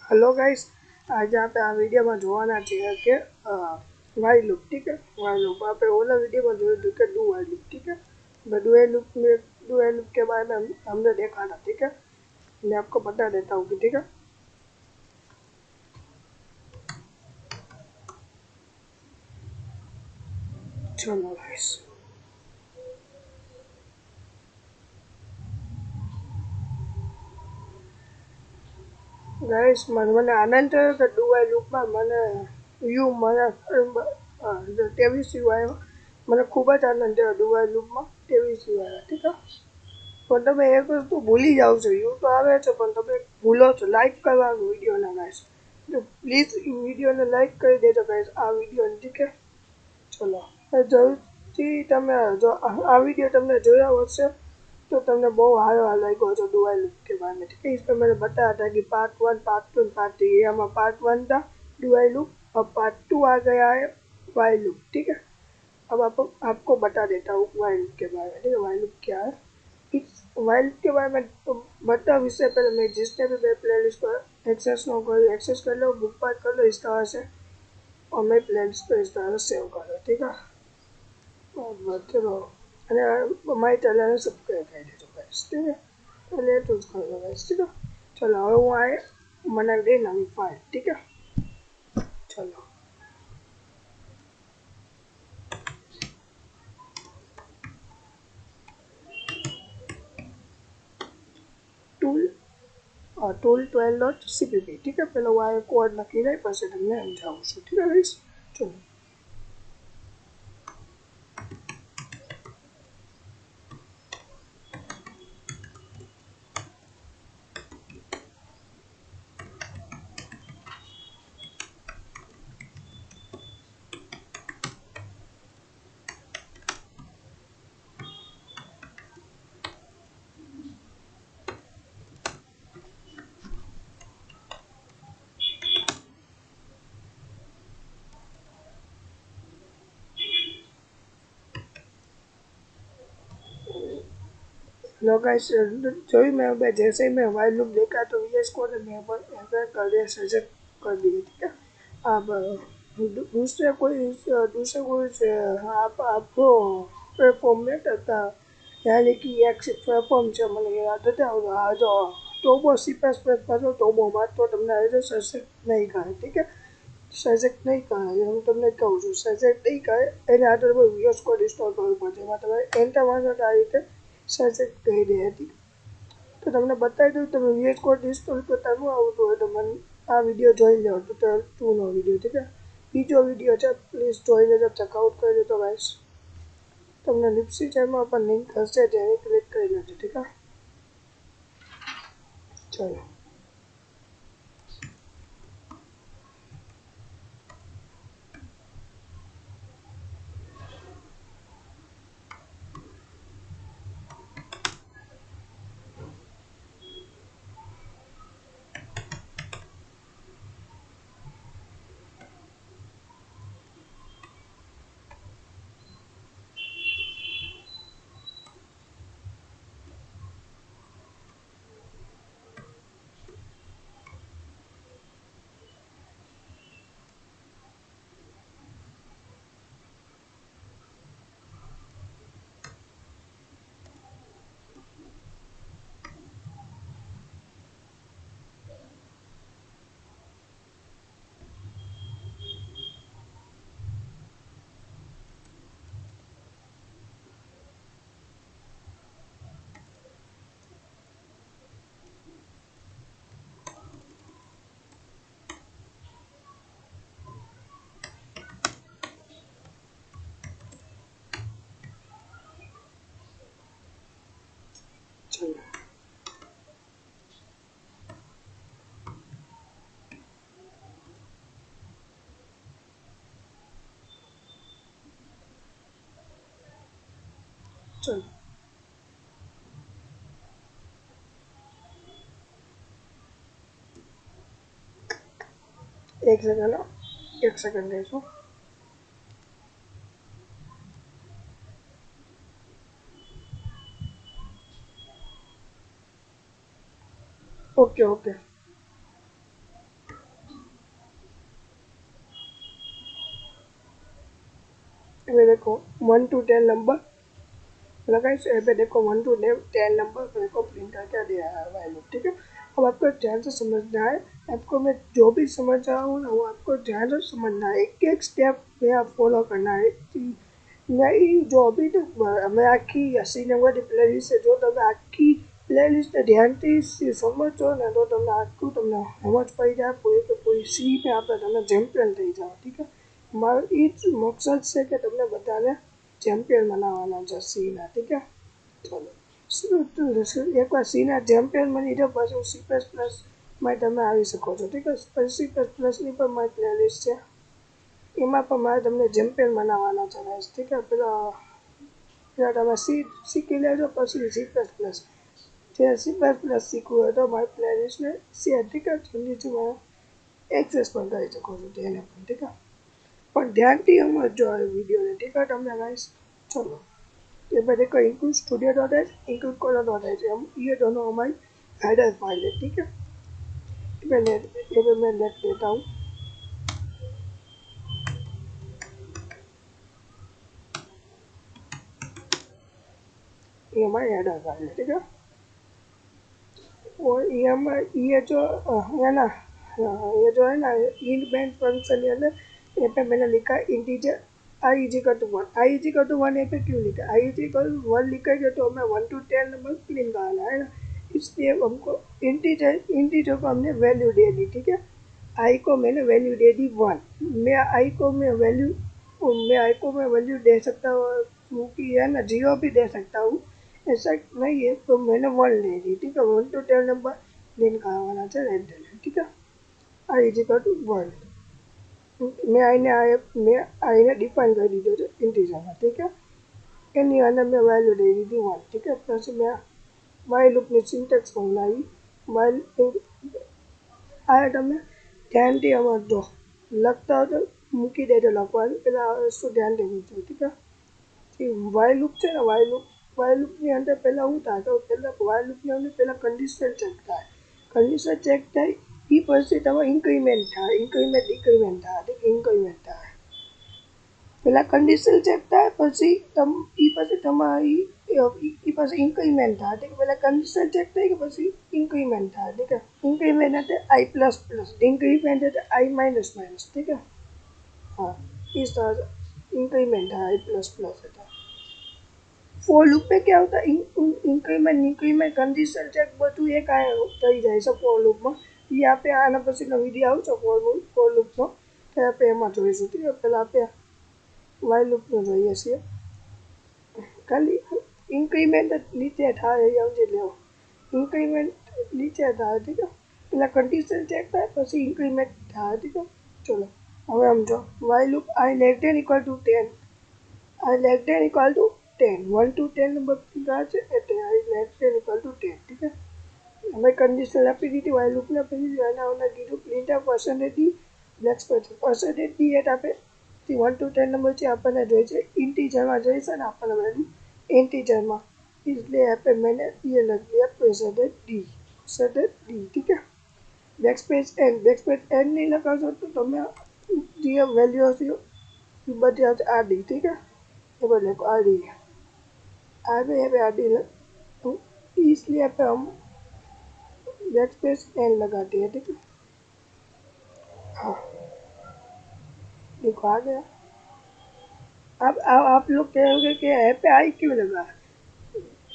Hello guys. आज आप आ video में જોવાના છીએ કે વાઇલ લૂપ ठीक है। वाइल लूप આપણે ઓલા वीडियो में જોયું હતું કે डू वाइल लूप ठीक है। डू वाइल लूप के बारे में हमने देखा था ठीक है। मैं आपको बता देता हूँ कि ठीक है। चलो गाइस મને આનંદ થયો કે डू वाइल लूप में મને यू મને 23 यू આવ્યો। મને ખૂબ જ આનંદ થયો डू वाइल लूप में 23 यू આવ્યા ठीक है। પણ તમે એક વસ્તુ ભૂલી જાઓ છો, યુ તો આવે છે પણ તમે ભૂલો છો લાઈક કરવાનું વિડીયોના ગાઈસ। તો પ્લીઝ વિડીયોને લાઈક કરી દેજો ગાઈસ આ વિડીયોને ठीक है। ચલો જરૂરથી તમે જો આ વિડીયો તમને જોયા હશે तो तुमने बहुत हारो लाइक जो डू वाइल लूप के बारे में ठीक है। इसमें मैंने बताया था कि पार्ट 1 पार्ट 2 पार्ट 3, ये हमारा पार्ट 1 था डू वाइल लूप। अब पार्ट 2 आ गया है वाइल लूप ठीक है। अब आपको बता देता हूँ वाइल लूप के बारे में ठीक है। वाइल लूप क्या है, इस वाइल के बारे में तो बता इससे पहले मैं जिसने भी मेरे प्लेलिस्ट को एक्सेस कर लो, बुक पार्ट कर लो इस तरह से, और मैं प्लेलिस्ट को इस तरह से सेव कर लो ठीक है। और चलो हमारे चैनल ने सब्सक्राइब कर देજો गाइस ठीक है। पहले तो कर लो गाइस ठीक है। चलो હવે હું આ બનાવી દઈ નવી ફાઇલ ठीक है। चलो टूल टूल 12.cpp ठीक है। પેલો હું આ કોડ લખી દઈ પછી તમને સમજાવું છું ठीक है गाइस। चलो हेलो गाइस, जो ही मैं जैसे ही मैं वाइल लूप देखा तो वीएस कोड ने पर एंटर कर दिया, सजेक्ट कर दिए ठीक है। अब दूसरे कोई से आप आपको प्लेटफॉर्म में करता यानी कि एक प्लेटफॉर्म છે મને યાદ હતા આ જો ટોબો સી પ્લસ પ્લસ પાછો ટોબોમાં તો તમને આવી જો સજેક્ટ નહીં કરે ठीक है। સજેક્ટ નહીં કરે હું તમને કહું છું, સજેક્ટ નહીં કરે એને આગળ વીએસ કોડ ઇન્સ્ટોલ કરવું પડશે, એમાં તમારે એન્ટર મારશો તો આ રીતે સજેક્ટ કરી દે હતી। તો તમને બતાવી દઉં તમે વીએસ કોડ ઇન્સ્ટોલ કરતા ન આવતું હોય તો મને આ વિડીયો જોઈ લો ટ્યુટોરિયલ 2 નો વિડીયો ठीक है। બીજો વિડીયો છે પ્લીઝ જોઈ લેજો, ચેકઆઉટ કરી દેજો ગાઈસ। તમને લિપ્સી ચેનલમાં પણ લિંક હશે જેને ક્લિક કરી લેજો ठीक है। चलो चलो चलो एक सेकंड, एक सेकंड देखो। ओके ओके ये देखो 1 to 10 नंबर लगाइए। यहाँ पे देखो 1 to 10 नंबर मेरे को प्रिंट करके दे रहा है वाइल लूप, ठीक है। अब आपको ध्यान से समझना है, आपको मैं जो भी समझ रहा हूँ ना वो आपको ध्यान से समझना है, एक एक स्टेप में आप फॉलो करना है। मैं जो अभी तक मैं आखी 80 नंबरની પ્લેલિસ્ટ છે, જો તમે આખી પ્લેલિસ્ટ ધ્યાનથી સમજો ને તો તમને આખું તમને સમજ પડી જાય પૂરી કે પૂરી સી ને આપણે તમે ચેમ્પિયન થઈ જાઓ, ઠીક છે। મારો એ જ મકસદ છે કે તમને બધાને ચેમ્પિયન બનાવવાના છે સીના, ઠીક છે। ચલો એકવાર સીના ચેમ્પિયન બની જાઓ પછી સી પ્લસ પ્લસમાં તમે આવી શકો છો, ઠીક છે। પછી સી પ્લસ પ્લસની પણ મારી પ્લેલિસ્ટ છે, એમાં પણ મારે તમને ચેમ્પિયન બનાવવાના છે ગાઈસ, ઠીક છે। પેલા તમે સી શીખી લેજો પછી સી પ્લસ પ્લસ, જે સી પ્લસ પ્લસ શીખવું હોય તો મારી પ્લેલિસ્ટને શેર, ઠીક છે, જલ્દીથી મને એક્સેસ પણ કરી શકો છો તેને પણ, ઠીક છે। પણ ધ્યાનથી સમજો આ વિડીયોને, ઠીક છે તમને ગાઈસ। चलो ये मैं देखो include studio dot h include conio dot h, हम ये दोनों हमारी हेडर फाइल है, ठीक है। ये मैं नेट देता हूँ, ये हमारी हेडर फाइल है, ठीक है। और ये हम ये जो है ना, ये जो है ना इन बैंड फंक्शन के अंदर यहाँ पे मैंने लिखा integer I is equal to 1, I is equal to 1 यहाँ पे क्यों लिखा, आई इज इक्वल टू 1 लिखा है तो हमें 1 to 10 नंबर क्लीन कराना है ना, इसलिए हमको इंटीजर को हमने वैल्यू दे दी, ठीक है। आई को मैंने वैल्यू दे दी 1, मैं आई को मैं वैल्यू दे सकता हूँ कि है ना 0 भी दे सकता हूँ, ऐसा नहीं है, तो मैंने 1 ले ली, ठीक है। 1 to 10 नंबर दिन करवाना चाहिए रेंटल, ठीक है। आई इज इक्वल टू 1, मैं आईने डिफाइन कर दीधो છે ઇન્ટીજરમાં, ठीक है। એની અંદર મેં વેલ્યુ દઈ દીધી 1, ठीक है। પછી મેં વાઇલ લૂપની સિન્ટેક્સ બનાવી, વાઇલ આ તમે ધ્યાનથી સમજો, લખતા હોય તો મૂકી દેજો લખવાનું, પેલા વસ્તુ ધ્યાનથી મૂકજો, ठीक है। વાઇલ લૂપ છે ને વાઇલ લૂપની અંદર પહેલાં શું થાય તો પહેલાં વાઇલ લૂપની અંદર પહેલાં કન્ડિશન ચેક થાય, કન્ડિશન ચેક થાય એ પછી તમારે ઇન્ક્રીમેન્ટ થાય, ઇન્ક્રીમેન્ટ ડિક્રીમેન્ટ થાય, ઠીક ઇન્ક્રીમેન્ટ થાય, પહેલાં કન્ડિશન ચેક થાય પછી પછી તમારી એ પછી ઇન્ક્રીમેન્ટ થાય, ઠીક પહેલાં કન્ડિશન ચેક થાય કે પછી ઇન્ક્રીમેન્ટ થાય, ઠીક है। इंक्रीमेंट है आई प्लस प्लस, इंक्रीमेंट है आई माइनस माइनस, ठीक है। हाँ इस तरह से इंक्रीमेंट है आई प्लस प्लस है। ફોર લૂપ में क्या होता है, इंक्रीमेंट इंक्रीमेंट कंडीशन चेक બધું એક થઈ જાય છે ફોર લૂપમાં, એ આપણે આના પછીનો વિડીયો આવશે ફોર લૂપનો તો આપણે એમાં જોઈશું, ઠીક છે। પહેલાં આપણે વાઇલ લૂપનો જોઈએ છીએ, ખાલી ઇન્ક્રીમેન્ટ નીચે થાય એ સમજી લેવો, ઇન્ક્રીમેન્ટ નીચે થાય, ઠીક છે। પહેલાં કન્ડિશન ચેક થાય પછી ઇન્ક્રીમેન્ટ થાય, ઠીક છે। ચલો હવે સમજો while loop I less than equal to 10, I less than equal to 10, 1 to 10 नंबर का है I less than equal to 10, ठीक है। हमें कंडीशन આપી દીધી વાઇલ લૂપને આપી દીધી, આના ઓના કીધું પ્રિન્ટ આ પર્સન્ટેજ ડી નેક્સ્ટ પછી પર્સન્ટેજ ડી એટ આપે 1 to 10 નંબર છે આપણને જોઈએ છે ઇન્ટીજરમાં જોઈએ છે ને આપણને વેલ્યુ इंटीजर इसलिए यहाँ पे मैंने ये लग लिया परसेंटेज डी, ठीक है। बैकस्पेस एन नहीं लगा सकते तो मैं ये वैल्यू बच आर डी, ठीक है। ये बोले को आर डी यहाँ पे आर डी तो इसलिए यहाँ पे हम बैकस्पेस एन लगाते हैं, ठीक है। हाँ देखो आ गया। अब आप लोग कहोगे कि यहाँ पे आई क्यों लगा,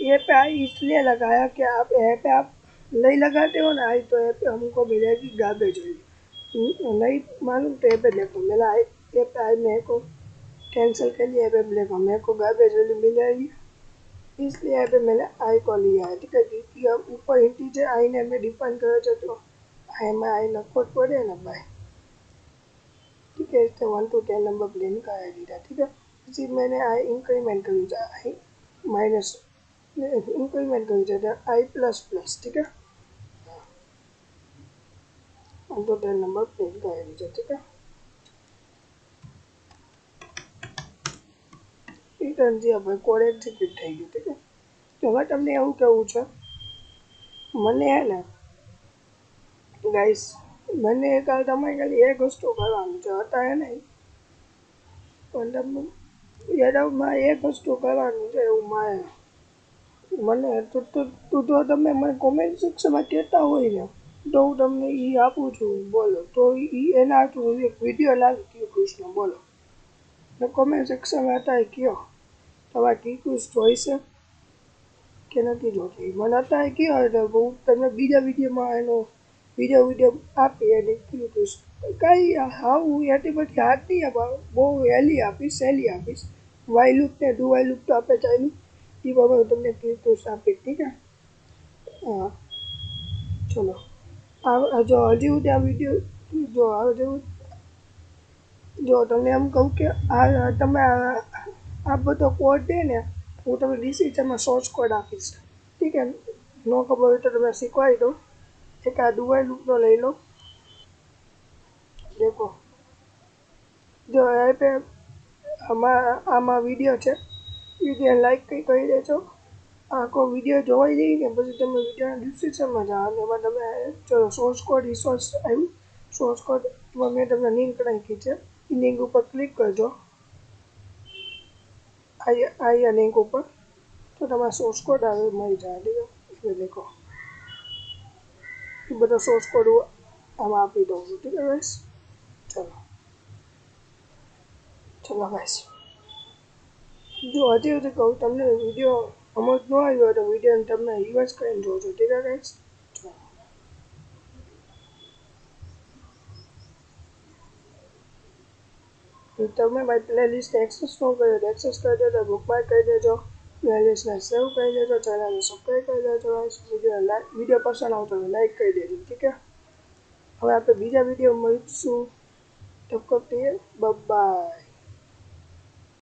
ये पे आई इसलिए लगाया कि आप यहाँ पे आप नहीं लगाते हो ना आई तो यहाँ पे हमको मिलेगी गार्बेज वैल्यू, नहीं मालूम तो यहाँ पे देखो मेरा आई ये पे आई मेरे को कैंसिल कर लिया, यहाँ पे देखो मेरे को गार्बेज वैल्यू मिल जाएगी, इसलिए यहाँ पे मैंने आई को लिया है, ठीक है। क्योंकि अब ऊपर इंटीजर आई ने हमें डिफाइन करे तो आई में आई लखो पड़े ना भाई, ठीक है। इससे 1 to 10 नंबर प्लेन का आई दिया, ठीक है। इसी मैंने आई इंक्रीमेंट कर दिया आई माइनस इंक्रीमेंट कर दिया आई प्लस प्लस, ठीक है। 1 to 10 नंबर प्लेन का आई दिया, ठीक है। रिटर्न जी अब कोड एक्ઝિક્યુટ થઈ ગયું, ठीक है। તો હવે તમને એવું કહેવું છે મને હે ને ગાઈસ મને તમારે ખાલી એક વસ્તુ કરવાનું છે, અત્યારે નહીં પણ તમને યાદવમાં એક વસ્તુ કરવાનું છે એવું મારે. મને તું જો તમે મને કોમેન્ટ સેક્શનમાં કહેતા હોય ને તો હું તમને એ આપું છું. બોલો તો એના હાથું એક વિડીયો લાવી કયો કૃષ્ણ બોલો. ને કોમેન્ટ સેક્શનમાં હતા કયો તમારે કીકુસ જોઈશે કે નથી જોતી. મને અત્યારે કયો એટલે હું તમને બીજા વિડીયોમાં એનો વિડીયો આપી અને કીધું કાંઈ હા હું એટલી બધી હાથ નહીં આપવા બહુ સહેલી આપીશ. વાય લુક ને ડુ વાય લુક તો આપણે ચાલ્યું એ બાબત તમને કીધું આપી ઠીક છે. હા ચલો જો હજી સુધી આ વિડીયો જો હજી જો તમને એમ કહું કે આ તમે આ બધો કોડ દે ને હું તમને ડિસ્ક્રિપ્શનમાં સોર્સ કોડ આપીશ ઠીક છે. ન ખબર હોય તો તમે શીખવાડી દો. એક આ દુબઈ લુકનો લઈ લો. દેખો જો આમાં વિડીયો છે. વિડીયો લાઈક કરી દેજો. આખો વિડીયો જોવાઈ જાય ને પછી તમે વિડીયોના ડિસ્ક્રિપ્શનમાં જાઓ અને એમાં તમે ચલો સોર્સ કોડ રિસોર્સ આવ્યું સોર્સ કોડમાં મેં તમને લિંક નાખી છે. એ લિંક ઉપર ક્લિક કરજો. આ લિંક ઉપર તો તમારે સોર્સ કોડ આવે મળી જાય ઠીક છે. એટલે દેખો એ બધો સોર્સ કોડ આમાં આપી દઉં છું ઠીક છે ગાઈસ. ચલો ગાઈસ જો હજી કહું તમને વિડીયો સમજ ન આવ્યો હોય તો વિડીયોને તમે રિવર્સ કરીને જોજો ઠીક છે ગાઈસ. તમે મારી પ્લેલિસ્ટ એક્સેસ ન કર્યો તો એક્સેસ કરી દેજો. બુકમાર્ક કરી દેજો. પ્લેલિસ્ટને સેવ કરી દેજો. ચેનલને સબસ્ક્રાઈબ કરી દેજો. વિડીયો પસંદ આવતો તો લાઈક કરી દેજો ઠીક છે. હવે આપણે બીજા વિડીયો મળીશું. તબ તક બાય.